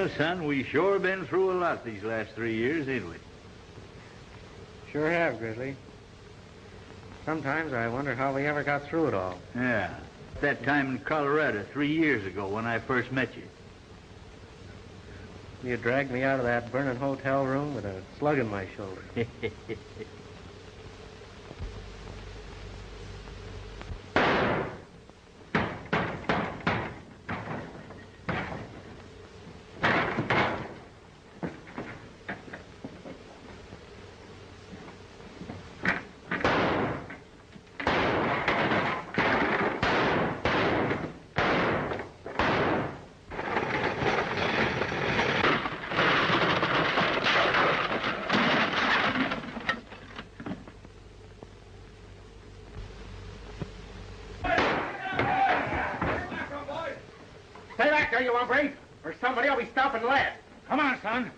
Well, son, we sure been through a lot these last 3 years, ain't we? Sure have, Grizzly. Sometimes I wonder how we ever got through it all. Yeah. That time in Colorado 3 years ago when I first met you. You dragged me out of that burning hotel room with a slug in my shoulder. Stay back there, you hombre, or somebody will be stopping last. Come on, son.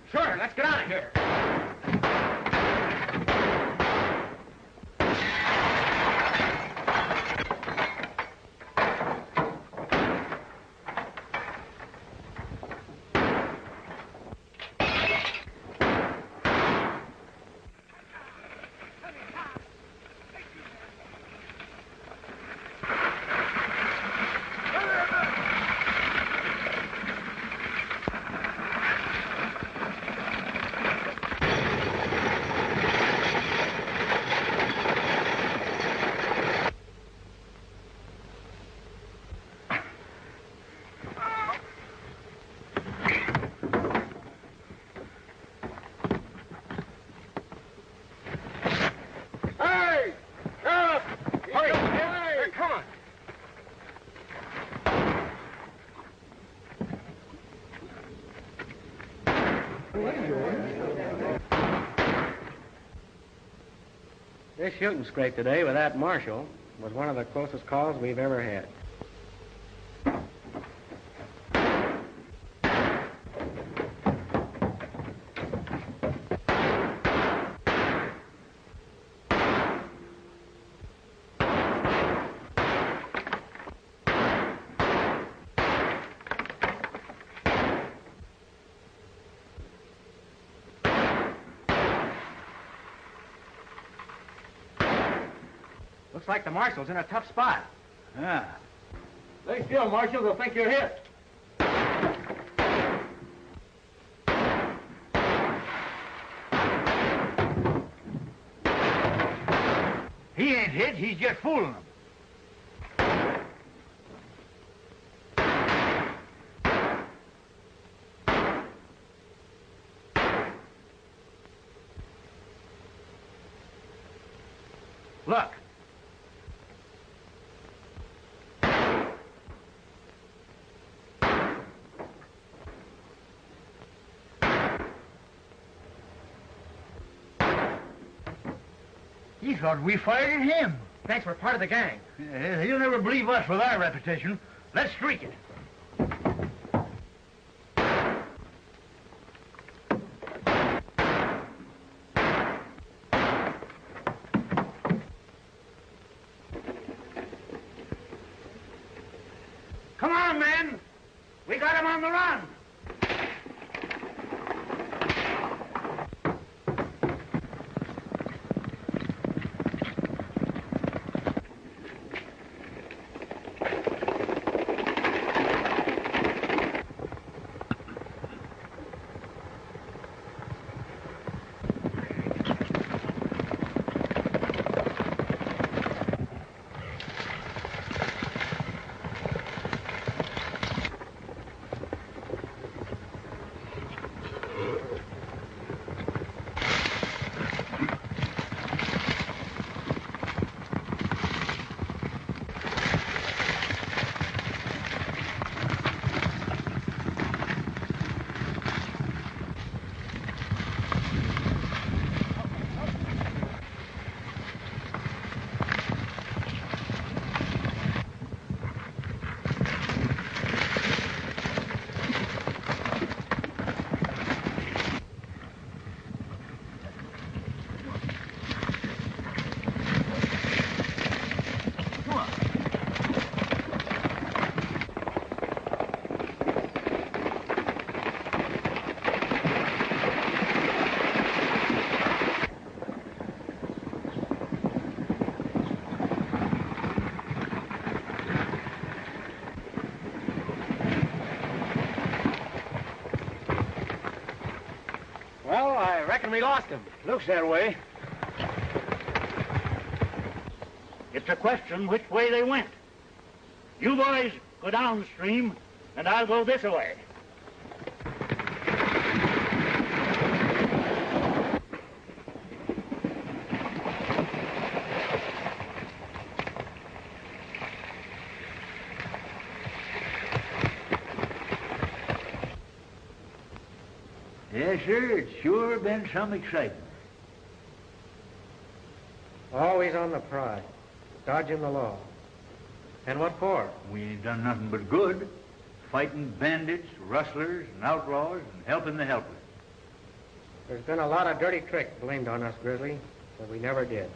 Sure, let's get out of here. This shooting scrape today with that marshal was one of the closest calls we've ever had. Looks like the marshal's in a tough spot. Ah. Stay still, Marshal. They'll think you're hit. He ain't hit, he's just fooling them. Look. He thought we fired at him. Thanks, we're part of the gang. He'll never believe us with our reputation. Let's streak it. Come on, men. We got him on the run. Reckon we lost him. Looks that way. It's a question which way they went. You boys go downstream, and I'll go this way. Yes, sir, it's sure been some excitement. Always on the prowl, dodging the law. And what for? We ain't done nothing but good. Fighting bandits, rustlers, and outlaws, and helping the helpless. There's been a lot of dirty tricks blamed on us, Grizzly, but we never did.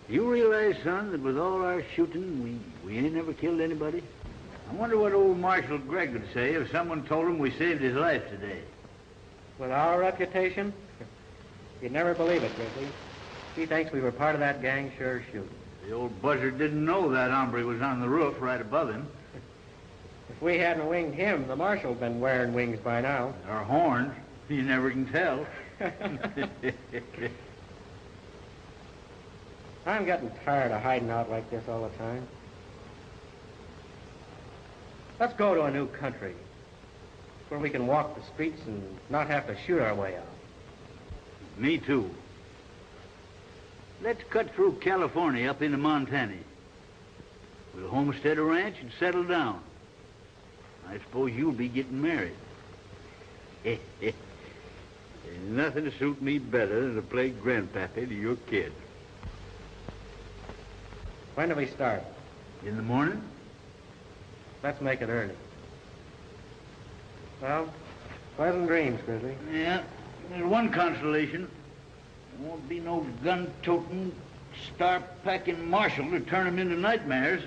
You realize, son, that with all our shooting, we ain't never killed anybody? I wonder what old Marshal Gregg would say if someone told him we saved his life today. With our reputation, you'd never believe it, Grizzly. He thinks we were part of that gang sure shooting. The old buzzard didn't know that hombre was on the roof right above him. If we hadn't winged him, the marshal'd been wearing wings by now. Our horns, you never can tell. I'm getting tired of hiding out like this all the time. Let's go to a new country where we can walk the streets and not have to shoot our way out. Me too. Let's cut through California up into Montana. We'll homestead a ranch and settle down. I suppose you'll be getting married. There's nothing to suit me better than to play grandpappy to your kid. When do we start? In the morning? Let's make it early. Well, pleasant dreams, Grizzly. Yeah, there's one consolation. There won't be no gun-toting, star-packing marshal to turn them into nightmares.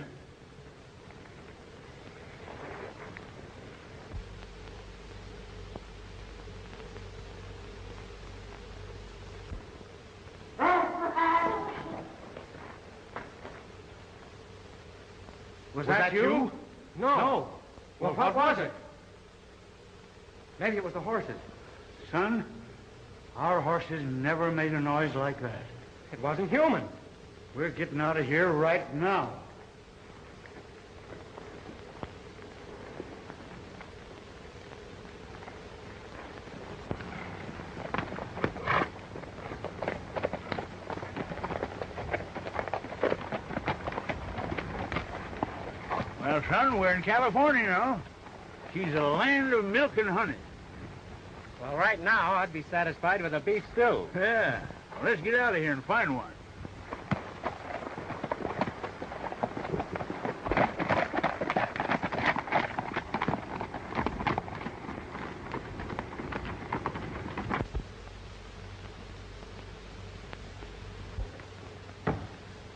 Was that you? No. Well, what was it? Maybe it was the horses. Son, our horses never made a noise like that. It wasn't human. We're getting out of here right now. Well, son, we're in California now. She's a land of milk and honey. Well, right now, I'd be satisfied with a beef stew. Yeah. Well, let's get out of here and find one.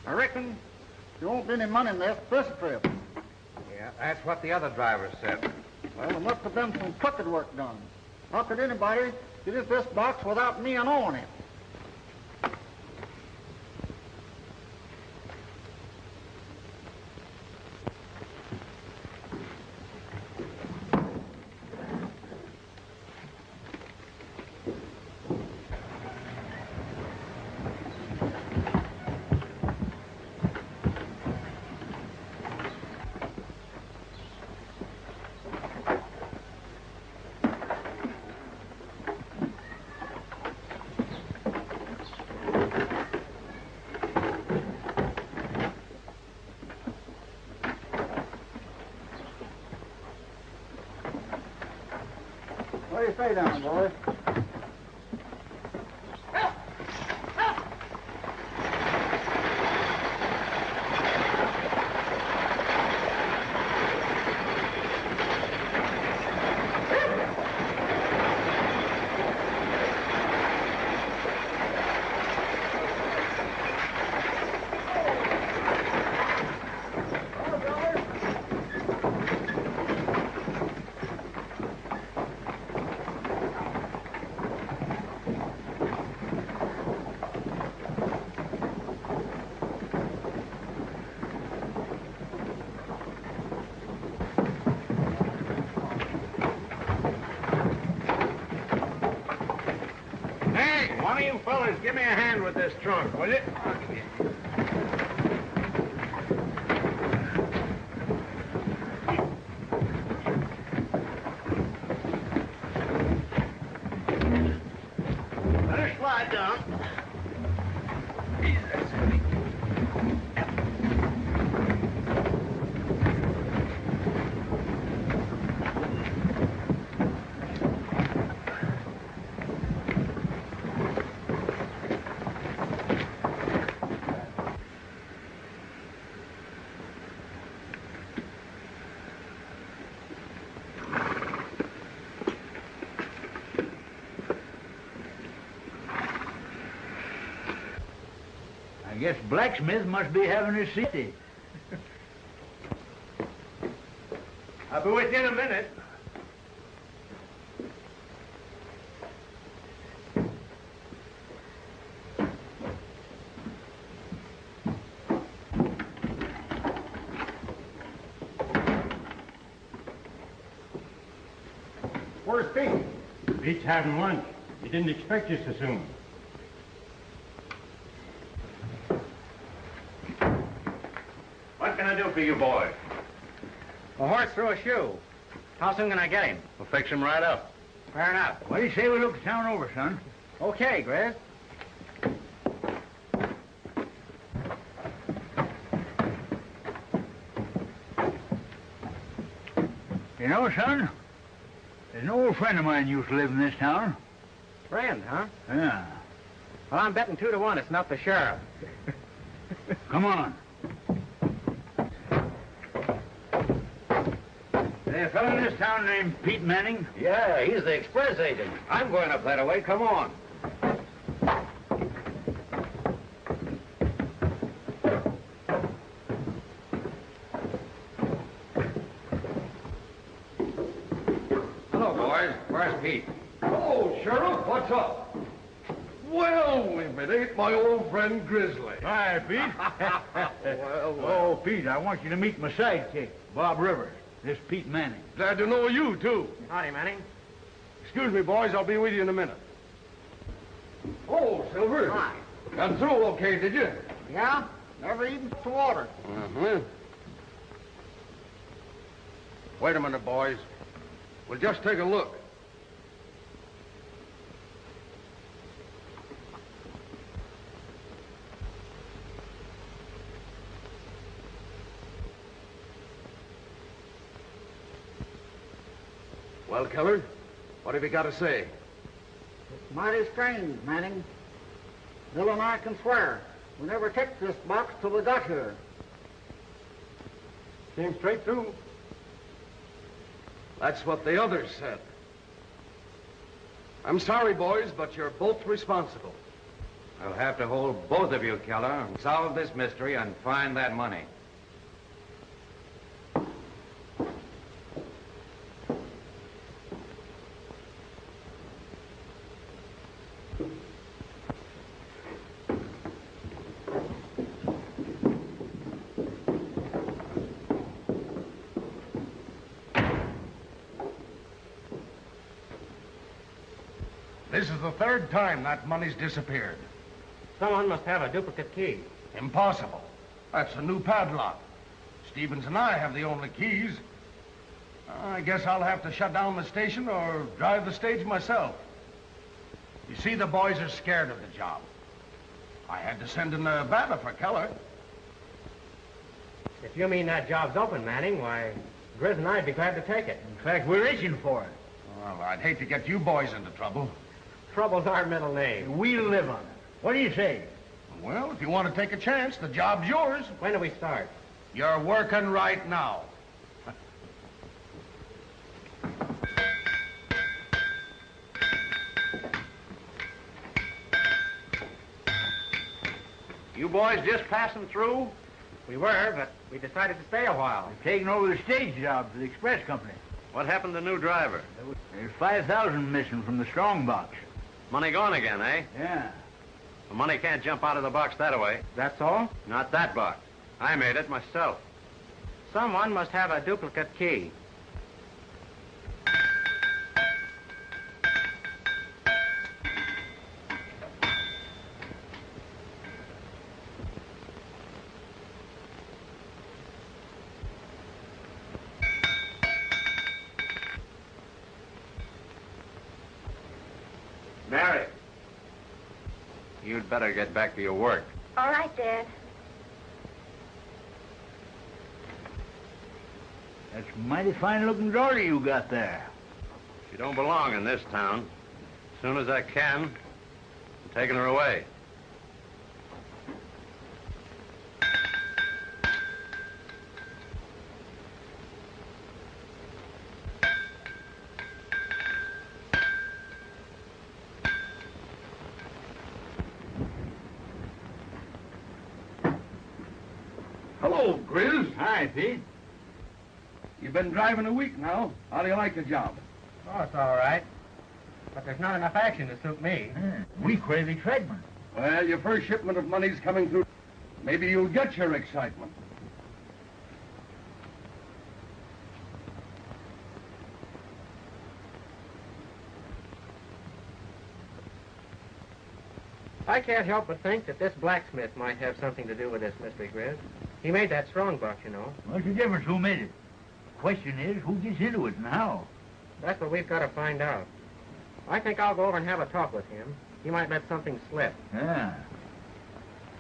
I reckon there won't be any money in there for this trip. Yeah, that's what the other driver said. Well, there must have been some crooked work done. How could anybody get in this box without me knowing it? What do you say down, boys? One of you fellas, give me a hand with this trunk, will you? Better slide down. I guess blacksmith must be having his city. I'll be with you in a minute. Where's Pete? Pete's having lunch. He didn't expect you so soon. What can I do for you boys? A horse threw a shoe. How soon can I get him? We'll fix him right up. Fair enough. What do you say we look the town over, son? Okay, Grizz. You know, son, there's an old friend of mine used to live in this town. Friend, huh? Yeah. Well, I'm betting 2 to 1 it's not the sheriff. Come on. There's a fellow in this town named Pete Manning. Yeah, he's the express agent. I'm going up that way. Come on. Hello, boys. Where's Pete? Oh, Sheriff, what's up? Well, if it ain't my old friend Grizzly. Hi, Pete. Oh, Pete, I want you to meet my sidekick, Bob Rivers. This Pete Manning. Glad to know you, too. Howdy, Manning. Excuse me, boys. I'll be with you in a minute. Oh, Silver. Hi. Got through okay, did you? Yeah? Never even to water. Uh-huh. Wait a minute, boys. We'll just take a look. Well, Keller, what have you got to say? It's mighty strange, Manning. Bill and I can swear. We never took this box till we got here. Came straight through. That's what the others said. I'm sorry, boys, but you're both responsible. I'll have to hold both of you, Keller, and solve this mystery and find that money. This is the third time that money's disappeared. Someone must have a duplicate key. Impossible. That's a new padlock. Stevens and I have the only keys. I guess I'll have to shut down the station or drive the stage myself. You see, the boys are scared of the job. I had to send in a batter for Keller. If you mean that job's open, Manning, why, Grizz and I'd be glad to take it. In fact, we're itching for it. Well, I'd hate to get you boys into trouble. Trouble's our middle name. We'll live on it. What do you say? Well, if you want to take a chance, the job's yours. When do we start? You're working right now. You boys just passing through? We were, but we decided to stay a while. We've taken over the stage job for the express company. What happened to the new driver? There's 5,000 missing from the strong box. Money gone again, eh? Yeah. The money can't jump out of the box that way. That's all? Not that box. I made it myself. Someone must have a duplicate key. You'd better get back to your work. All right, Dad. That's a mighty fine-looking daughter you got there. She don't belong in this town. As soon as I can, I'm taking her away. Hello, Grizz. Hi, Pete. You've been driving a week now. How do you like the job? Oh, it's all right. But there's not enough action to suit me. We crazy tradesmen. Well, your first shipment of money's coming through. Maybe you'll get your excitement. I can't help but think that this blacksmith might have something to do with this mystery, Grizz. He made that strong box, you know. What's the difference? Who made it? The question is, who gets into it and how? That's what we've got to find out. I think I'll go over and have a talk with him. He might let something slip. Ah.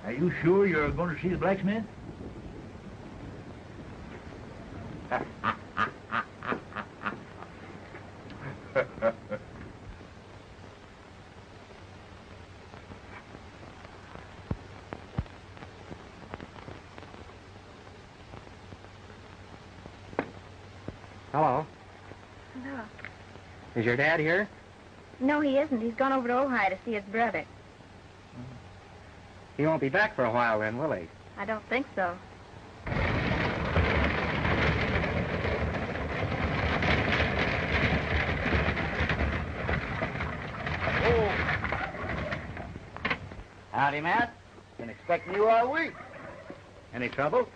Are you sure you're going to see the blacksmith? Hello. Hello. Is your dad here? No, he isn't. He's gone over to Ojai to see his brother. He won't be back for a while then, will he? I don't think so. Howdy, Matt. Been expecting you all week. Any trouble?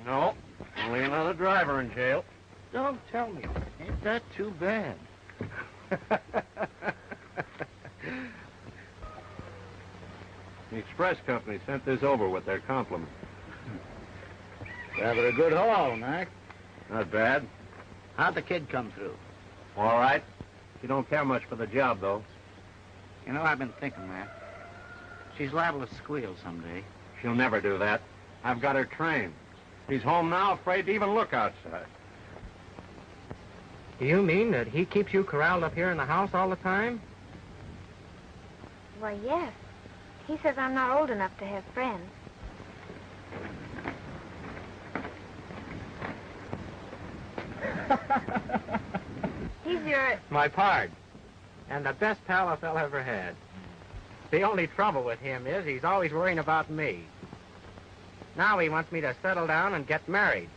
No, only another driver in jail. Don't tell me. Ain't that too bad? The express company sent this over with their compliments. Rather a good haul, Mac. Not bad. How'd the kid come through? All right. You don't care much for the job, though. You know, I've been thinking, Mac. She's liable to squeal someday. She'll never do that. I've got her trained. She's home now, afraid to even look outside. Do you mean that he keeps you corralled up here in the house all the time? Why, yes. He says I'm not old enough to have friends. He's your... My pard. And the best pal a fella ever had. The only trouble with him is he's always worrying about me. Now he wants me to settle down and get married.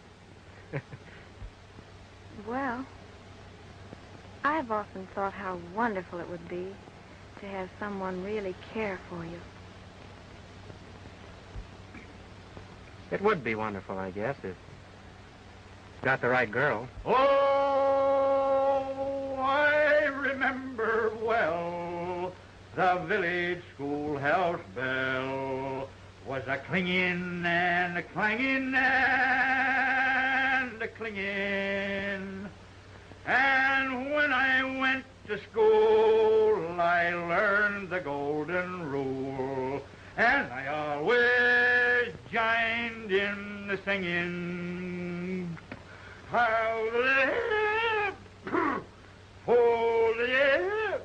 Well, I've often thought how wonderful it would be to have someone really care for you. It would be wonderful, I guess, if got the right girl. Oh, I remember well the village schoolhouse bell was a clinging and a clanging and a clinging. And when I went to school, I learned the golden rule, and I always joined in the singing. How the hold the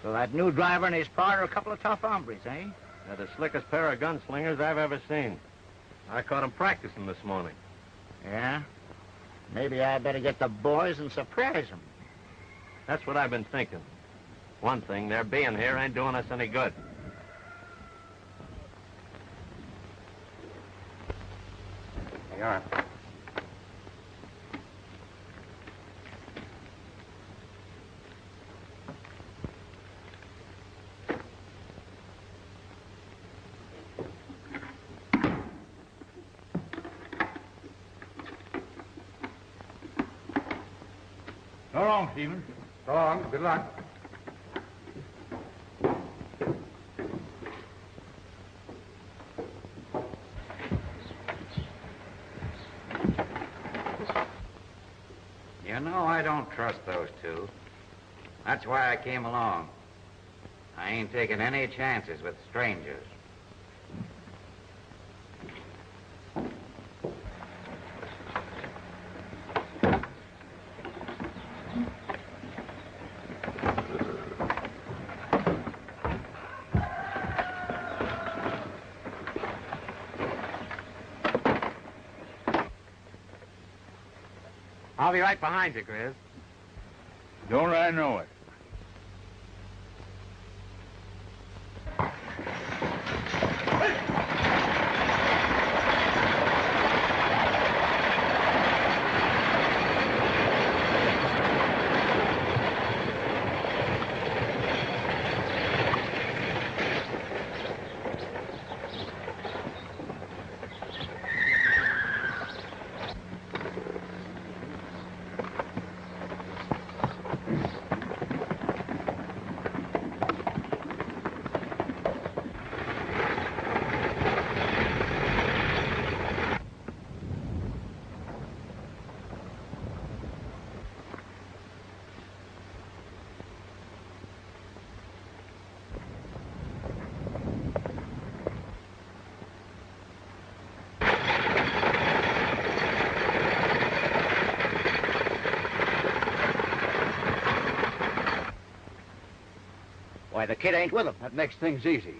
So that new driver and his partner are a couple of tough hombres, eh? They're the slickest pair of gunslingers I've ever seen. I caught them practicing this morning. Yeah? Maybe I better get the boys and surprise them. That's what I've been thinking. One thing, their being here ain't doing us any good. There you are. So long, Stephen. So long. Good luck. You know, I don't trust those two. That's why I came along. I ain't taking any chances with strangers. I'll be right behind you, Grizz. Don't I know it? Why, the kid ain't with him. That makes things easy.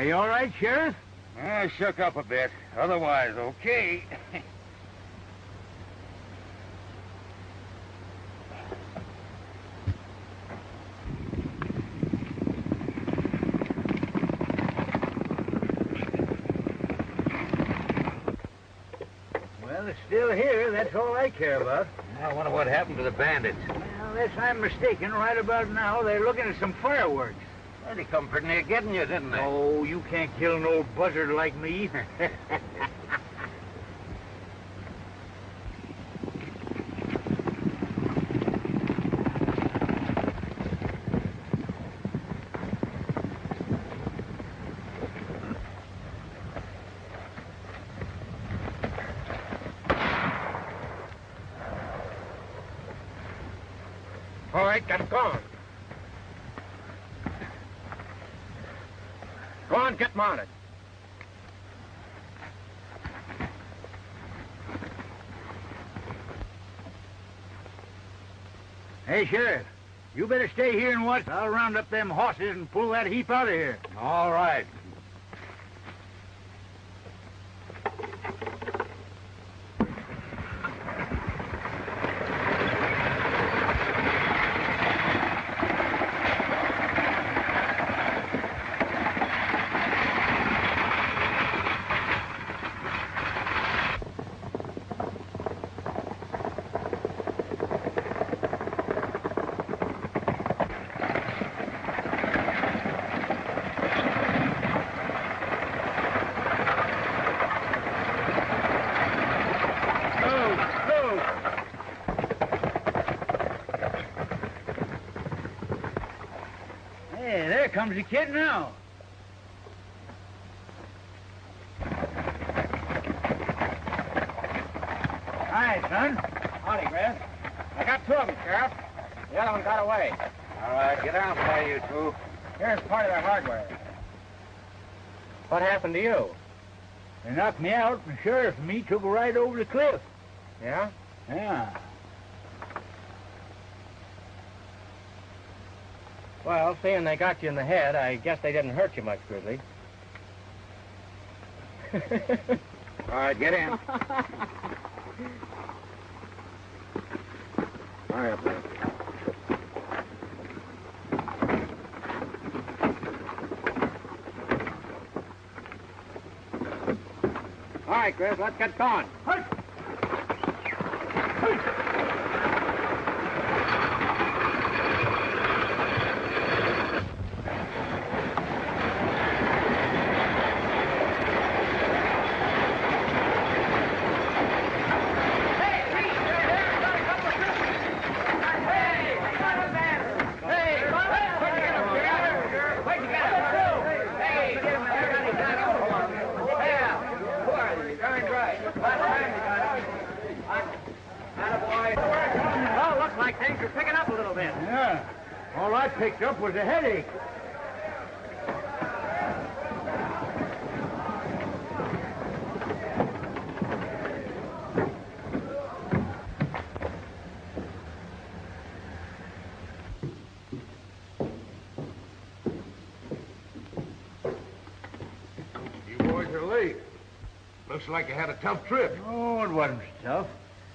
Are you all right, Sheriff? I shook up a bit. Otherwise, okay. Well, it's still here. That's all I care about. I wonder what happened to the bandits. Well, unless I'm mistaken, right about now, they're looking at some fireworks. Well, they come pretty near getting you, didn't they? Oh, you can't kill an old buzzard like me. right, get going. Go on, get mounted. Hey, Sheriff, you better stay here and watch. I'll round up them horses and pull that heap out of here. All right. Hey, there comes the kid now. Hi, son. Howdy, Grizz. I got two of them, Sheriff. The other one got away. All right, get down there, you two. Here's part of their hardware. What happened to you? They knocked me out, and the sheriff and me took a ride over the cliff. Yeah? Yeah. Well, seeing they got you in the head, I guess they didn't hurt you much, Grizzly. All right, get in. Hurry up there. All right, Grizz, let's get going. Well, looks like things are picking up a little bit. Yeah. All I picked up was a headache. You boys are late. Looks like you had a tough trip. Oh, it wasn't tough.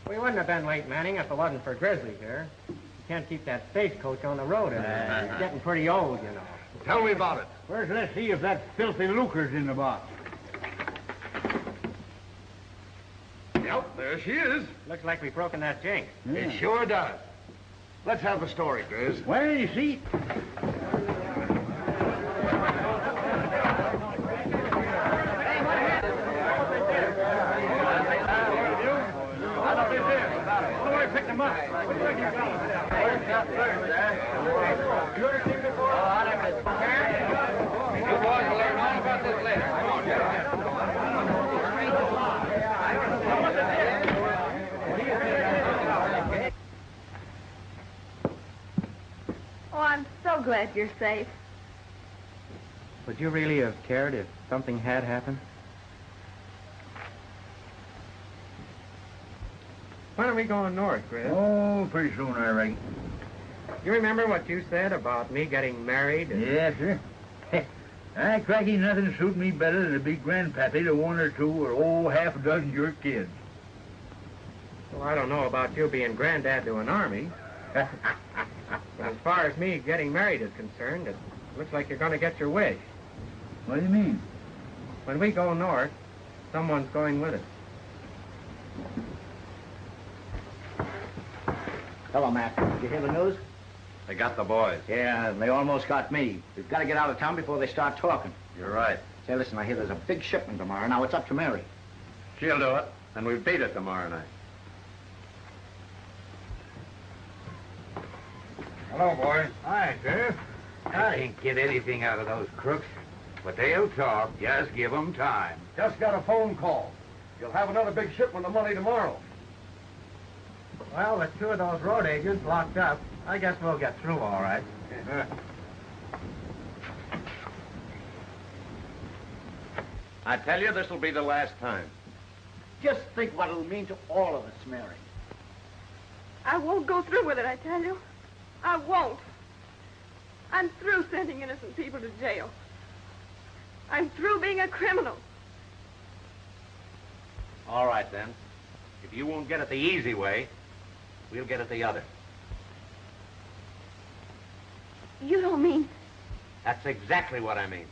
We wouldn't have been late, Manning, if it wasn't for Grizzly here. You can't keep that stagecoach on the road anymore. It's getting pretty old, you know. Tell me about it. First, let's see if that filthy lucre's in the box. Yep, there she is. Looks like we've broken that jinx. It sure does. Let's have the story, Grizz. Well, you see, Oh, I'm so glad you're safe. Would you really have cared if something had happened? When are we going north, Grizz? oh, pretty soon, I reckon. You remember what you said about me getting married? Yes, sir. Cracky, nothing suit me better than to be grandpappy to one or two or, half a dozen of your kids. Well, I don't know about you being granddad to an army. But as far as me getting married is concerned, it looks like you're going to get your wish. What do you mean? When we go north, someone's going with us. Hello, Matt. Did you hear the news? They got the boys. Yeah, they almost got me. We've got to get out of town before they start talking. You're right. Say, listen, I hear there's a big shipment tomorrow. Now, it's up to Mary. She'll do it. And we beat it tomorrow night. Hello, boys. Hi, Sheriff. I can't get anything out of those crooks, but they'll talk. Just give them time. Just got a phone call. You'll have another big shipment of money tomorrow. Well, with two of those road agents locked up, I guess we'll get through all right. I tell you, this'll be the last time. Just think what it'll mean to all of us, Mary. I won't go through with it, I tell you. I won't. I'm through sending innocent people to jail. I'm through being a criminal. All right, then. If you won't get it the easy way, we'll get it the other. You don't mean... That's exactly what I mean.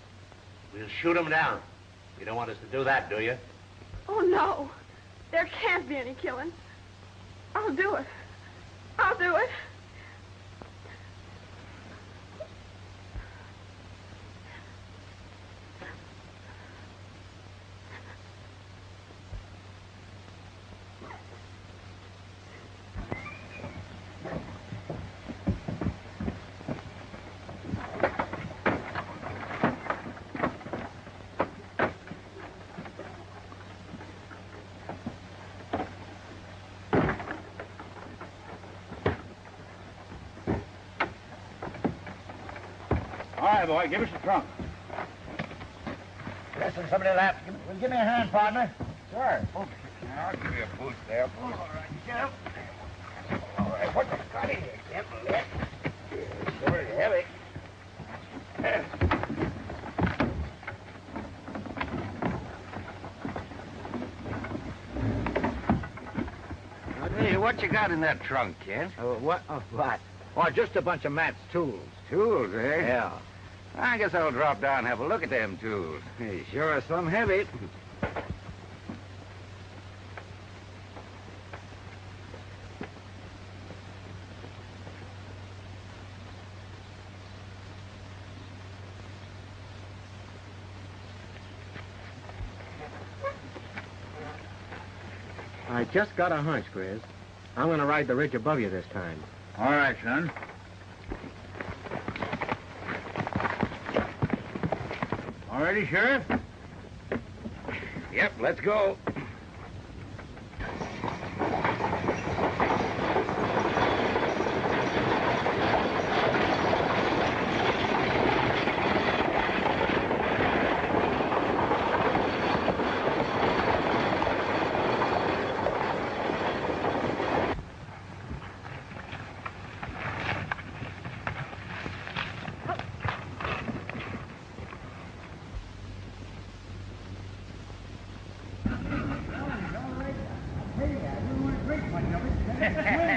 We'll shoot him down. You don't want us to do that, do you? Oh, no. There can't be any killing. I'll do it. I'll do it. All right, boy, give us the trunk. Listen, somebody laugh. Give me a hand, partner. Sure. I'll give you a boost there. All right, Jeff. All right, what you got in here, Jeff? It's sort of heavy. Hey, what you got in that trunk, kid? What? Oh, just a bunch of Matt's tools. Tools, eh? Yeah. I guess I'll drop down and have a look at them tools. Hey, sure are some heavy. I just got a hunch, Grizz. I'm going to ride the ridge above you this time. All right, son. All ready, Sheriff? Yep, let's go.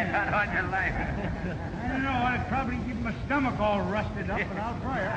Not on your life. I don't know. I'd probably get my stomach all rusted up, but I'll try it.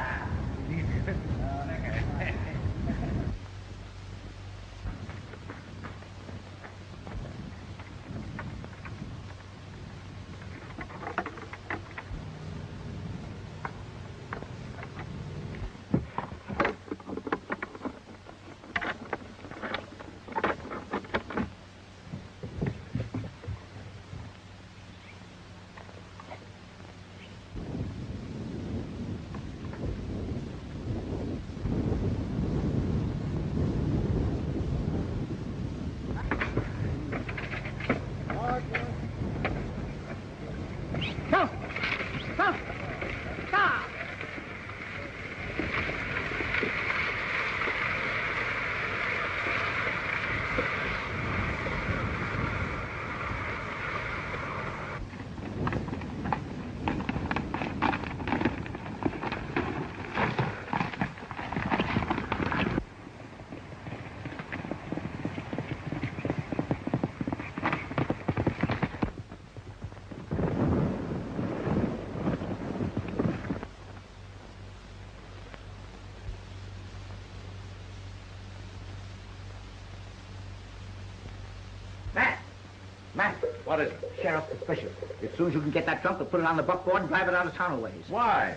Matt. What is it? Sheriff's suspicious. As soon as you can get that trunk, we'll put it on the buckboard and drive it out of town a ways. Why?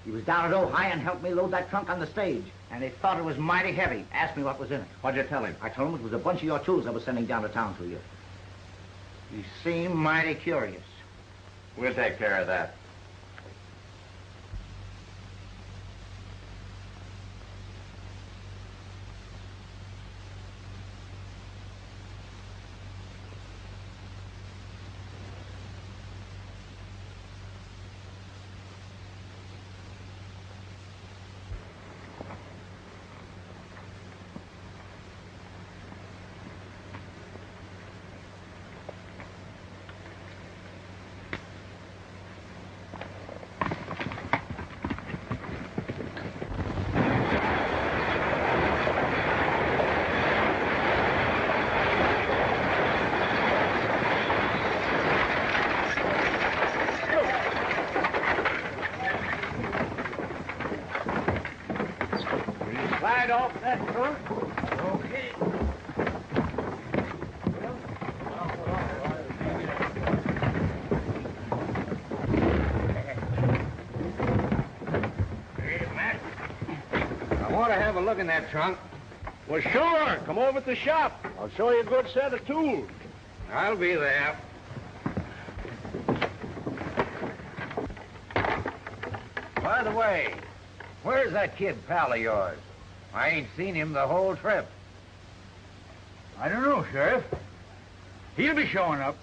He was down at Ojai and helped me load that trunk on the stage. And he thought it was mighty heavy. Asked me what was in it. What'd you tell him? I told him it was a bunch of your tools I was sending down to town to you. He seemed mighty curious. We'll take care of that. Slide off that trunk. Okay. Hey, Matt. I want to have a look in that trunk. Well, sure. Come over to the shop. I'll show you a good set of tools. I'll be there. By the way, where's that kid pal of yours? I ain't seen him the whole trip. I don't know, Sheriff. He'll be showing up.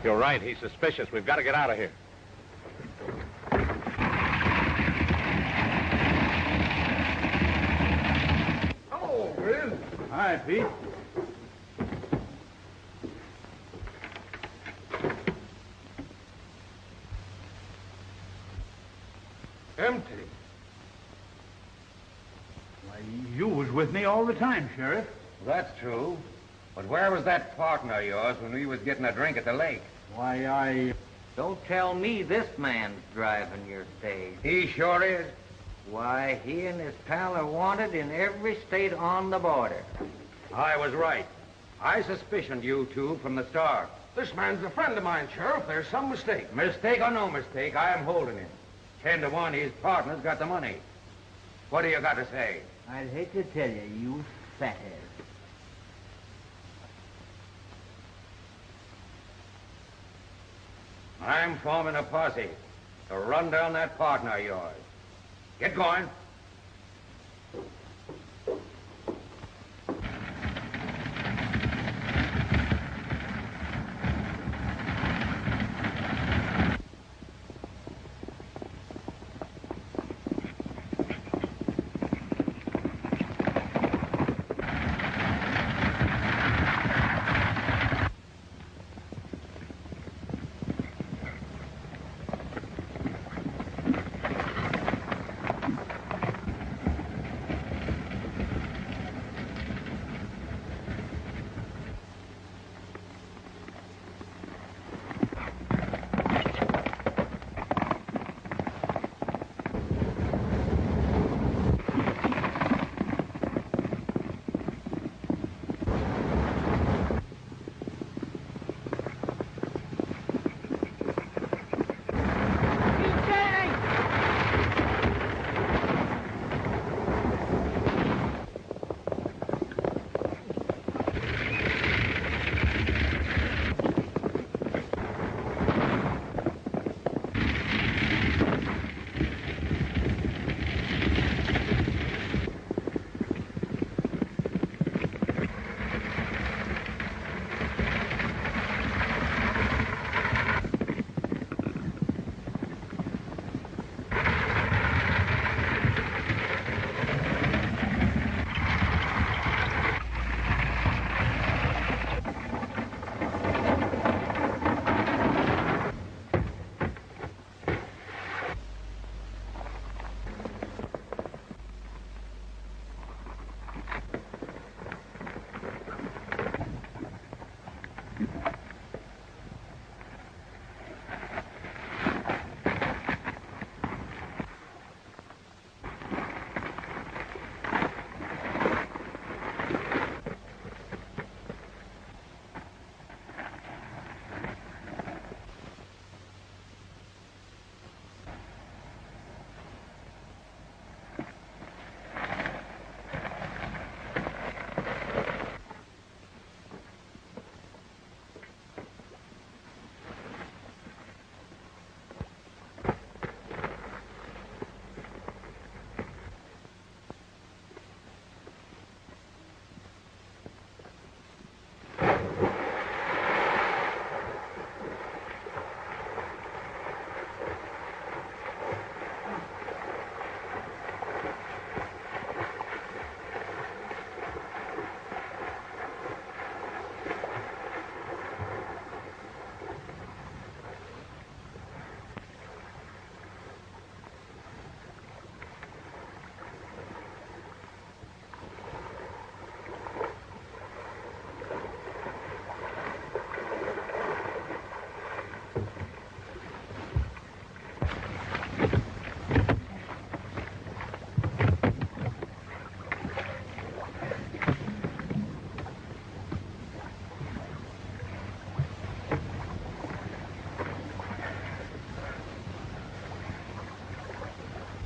You're right. He's suspicious. We've got to get out of here. Oh, Grizz. Hi, Pete. Empty. Why, you was with me all the time, Sheriff. That's true. But where was that partner of yours when we was getting a drink at the lake? Why, Don't tell me this man's driving your stage. He sure is. Why, he and his pal are wanted in every state on the border. I was right. I suspicioned you two from the start. This man's a friend of mine, Sheriff. There's some mistake. Mistake or no mistake, I am holding him. 10 to 1, his partner's got the money. What do you got to say? I'd hate to tell you, you fathead. I'm forming a posse to run down that partner of yours. Get going.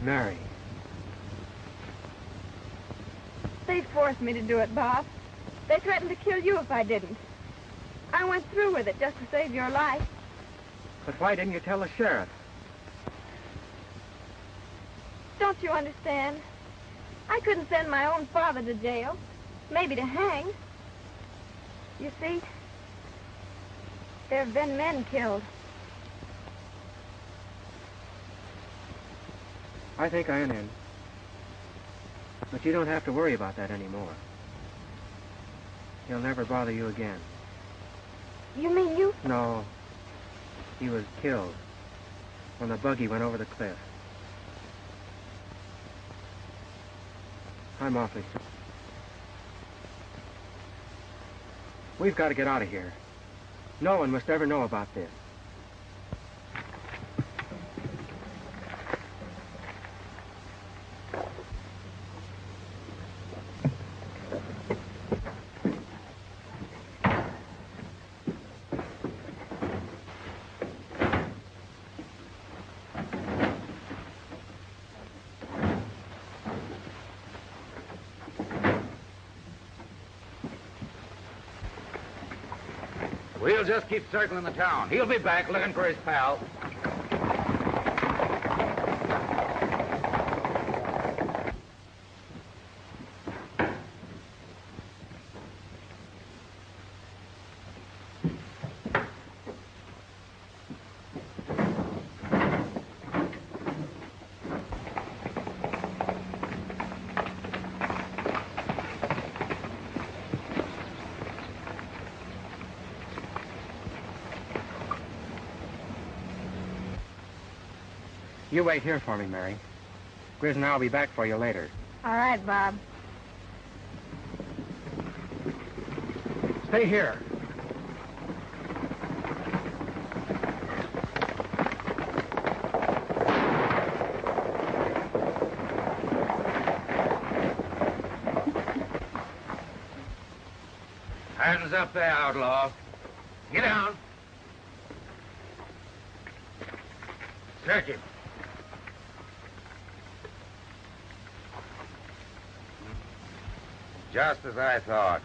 Mary. They forced me to do it, Bob. They threatened to kill you if I didn't. I went through with it just to save your life. But why didn't you tell the sheriff? Don't you understand? I couldn't send my own father to jail. Maybe to hang. You see, there have been men killed. I think I am in. But you don't have to worry about that anymore. He'll never bother you again. You mean you? No. He was killed when the buggy went over the cliff. I'm awfully sorry. We've got to get out of here. No one must ever know about this. We'll just keep circling the town. He'll be back looking for his pal. You wait here for me, Mary. Grizz and I'll be back for you later. All right, Bob. Stay here. Hands up there, outlaw. Get down. Search him. Just as I thought.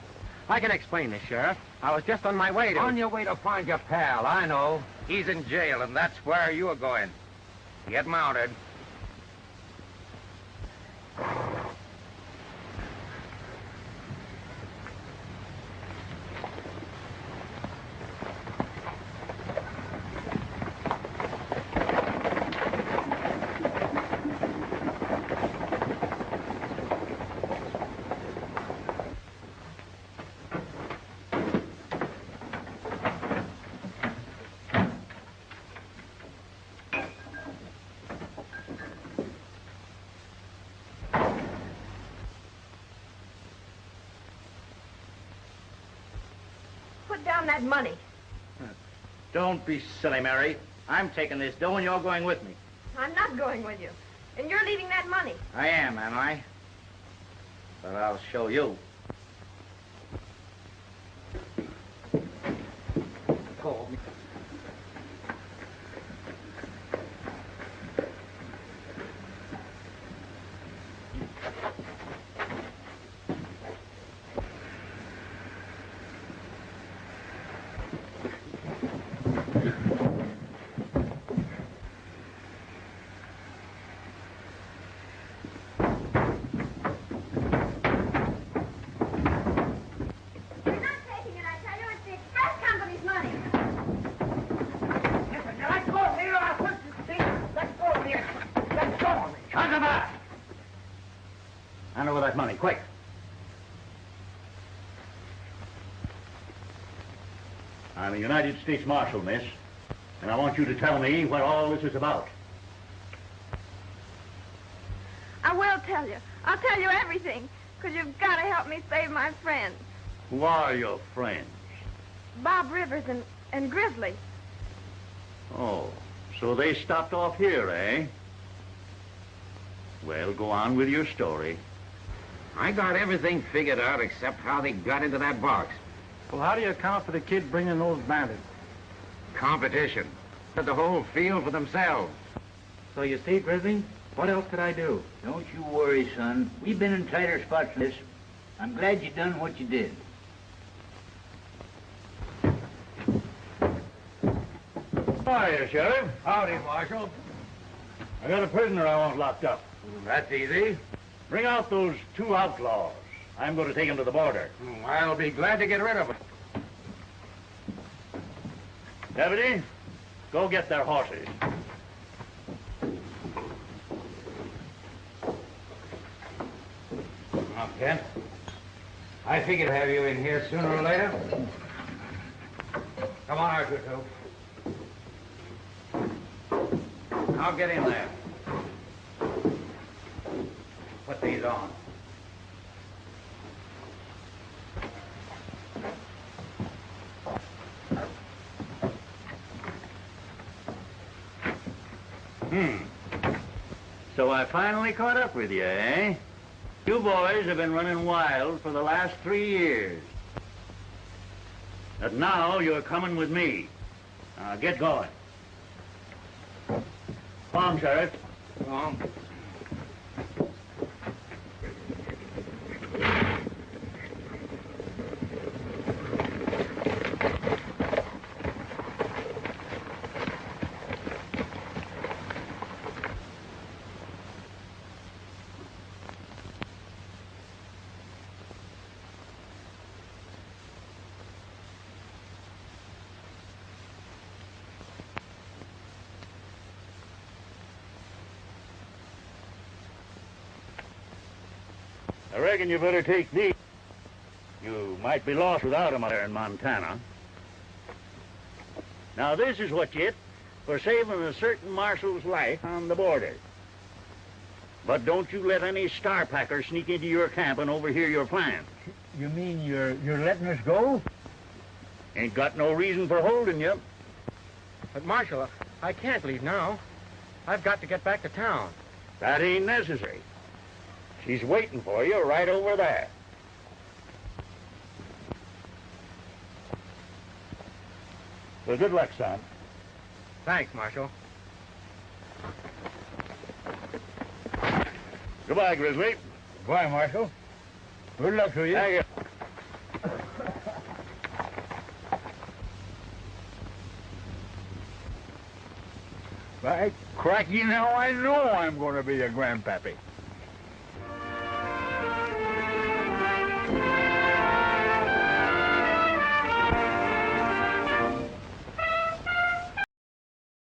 I can explain this, Sheriff. I was just on my way to... On your way to find your pal, I know. He's in jail, and that's where you are going. Get mounted. Put down that money. Don't be silly, Mary. I'm taking this dough and you're going with me. I'm not going with you. And you're leaving that money. I am I? But I'll show you. Oh. Hand over that money, quick. I'm a United States Marshal, miss, and I want you to tell me what all this is about. I will tell you. I'll tell you everything, because you've got to help me save my friends. Who are your friends? Bob Rivers and Grizzly. Oh, so they stopped off here, eh? Well, go on with your story. I got everything figured out except how they got into that box. Well, how do you account for the kid bringing those bandits? Competition. Had the whole field for themselves. So you see, Grizzly, What else could I do? Don't you worry, son. We've been in tighter spots than this. I'm glad you done what you did. Hiya, Sheriff. Howdy, Marshal. I got a prisoner I want locked up. That's easy. Bring out those 2 outlaws. I'm going to take them to the border. I'll be glad to get rid of them. Deputy, go get their horses. Now, Kent, I figured to have you in here sooner or later. Come on, Arthur, too. Now get in there. Put these on. So I finally caught up with you, eh? You boys have been running wild for the last 3 years. But now you're coming with me. Now get going. Come on, Sheriff. Come on. I reckon you better take these. You might be lost without them out there in Montana. Now, this is what you get for saving a certain marshal's life on the border. But don't you let any star packer sneak into your camp and overhear your plans. You mean you're letting us go? Ain't got no reason for holding you. But, Marshal, I can't leave now. I've got to get back to town. That ain't necessary. She's waiting for you right over there. Well, good luck, son. Thanks, Marshal. Goodbye, Grizzly. Goodbye, Marshal. Good luck to you. Thank you. By cracky, now I know I'm going to be a grandpappy.